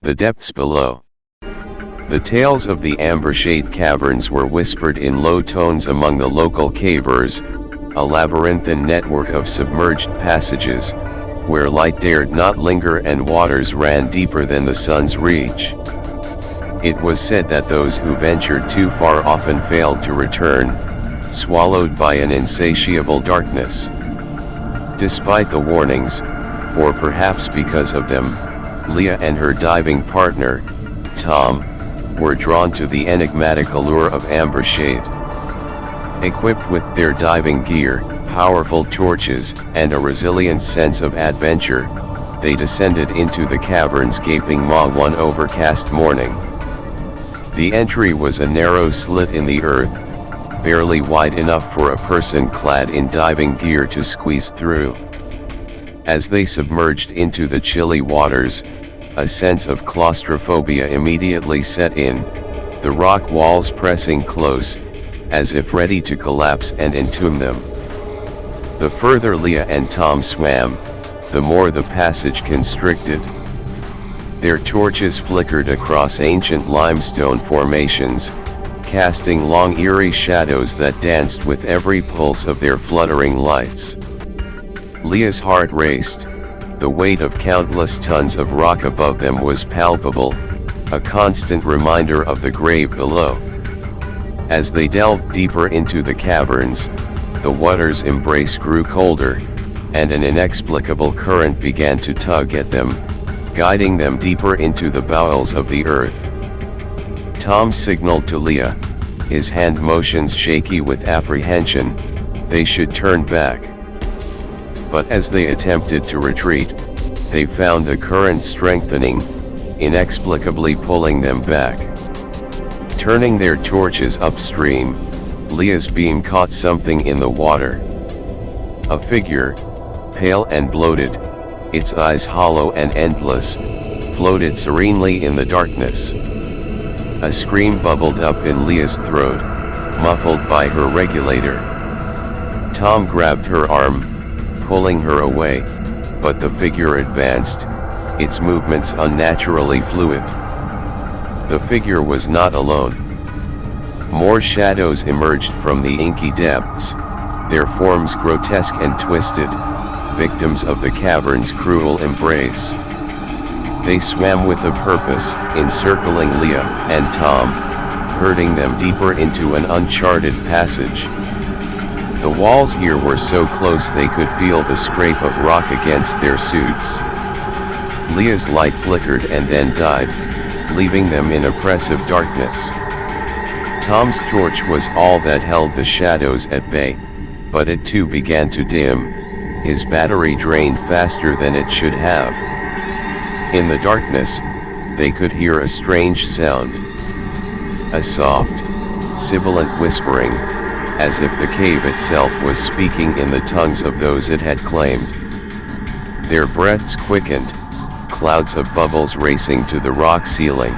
The depths below. The tales of the Ambershade Caverns were whispered in low tones among the local cavers, a labyrinthine network of submerged passages, where light dared not linger and waters ran deeper than the sun's reach. It was said that those who ventured too far often failed to return, swallowed by an insatiable darkness. Despite the warnings, or perhaps because of them, Leah and her diving partner, Tom, were drawn to the enigmatic allure of Ambershade. Equipped with their diving gear, powerful torches, and a resilient sense of adventure, they descended into the caverns gaping maw one overcast morning. The entry was a narrow slit in the earth, barely wide enough for a person clad in diving gear to squeeze through. As they submerged into the chilly waters, a sense of claustrophobia immediately set in, the rock walls pressing close, as if ready to collapse and entomb them. The further Leah and Tom swam, the more the passage constricted. Their torches flickered across ancient limestone formations, casting long eerie shadows that danced with every pulse of their fluttering lights. Leah's heart raced. The weight of countless tons of rock above them was palpable, a constant reminder of the grave below. As they delved deeper into the caverns, the water's embrace grew colder, and an inexplicable current began to tug at them, guiding them deeper into the bowels of the earth. Tom signaled to Leah, his hand motions shaky with apprehension, they should turn back. But as they attempted to retreat, they found the current strengthening, inexplicably pulling them back. Turning their torches upstream, Leah's beam caught something in the water. A figure, pale and bloated, its eyes hollow and endless, floated serenely in the darkness. A scream bubbled up in Leah's throat, muffled by her regulator. Tom grabbed her arm, pulling her away, but the figure advanced, its movements unnaturally fluid. The figure was not alone. More shadows emerged from the inky depths, their forms grotesque and twisted, victims of the cavern's cruel embrace. They swam with a purpose, encircling Leah and Tom, herding them deeper into an uncharted passage. The walls here were so close they could feel the scrape of rock against their suits. Leah's light flickered and then died, leaving them in oppressive darkness. Tom's torch was all that held the shadows at bay, but it too began to dim, his battery drained faster than it should have. In the darkness, they could hear a strange sound. A soft, sibilant whispering, as if the cave itself was speaking in the tongues of those it had claimed. Their breaths quickened, clouds of bubbles racing to the rock ceiling.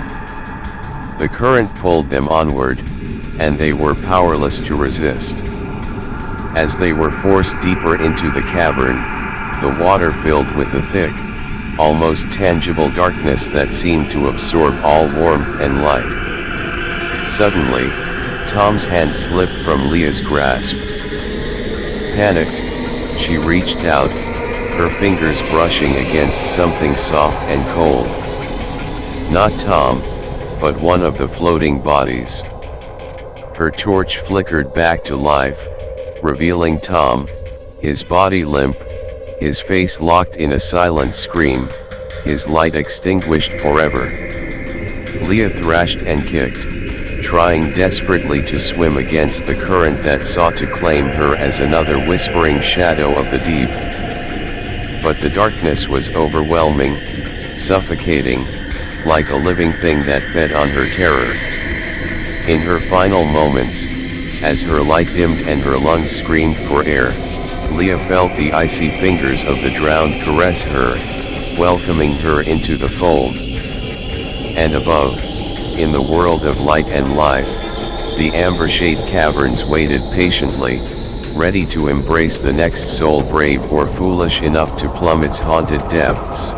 The current pulled them onward, and they were powerless to resist. As they were forced deeper into the cavern, the water filled with a thick, almost tangible darkness that seemed to absorb all warmth and light. Suddenly, Tom's hand slipped from Leah's grasp. Panicked, she reached out, her fingers brushing against something soft and cold. Not Tom, but one of the floating bodies. Her torch flickered back to life, revealing Tom, his body limp, his face locked in a silent scream, his light extinguished forever. Leah thrashed and kicked, trying desperately to swim against the current that sought to claim her as another whispering shadow of the deep. But the darkness was overwhelming, suffocating, like a living thing that fed on her terror. In her final moments, as her light dimmed and her lungs screamed for air, Leah felt the icy fingers of the drowned caress her, welcoming her into the fold. And above, in the world of light and life, the Ambershade Caverns waited patiently, ready to embrace the next soul brave or foolish enough to plumb its haunted depths.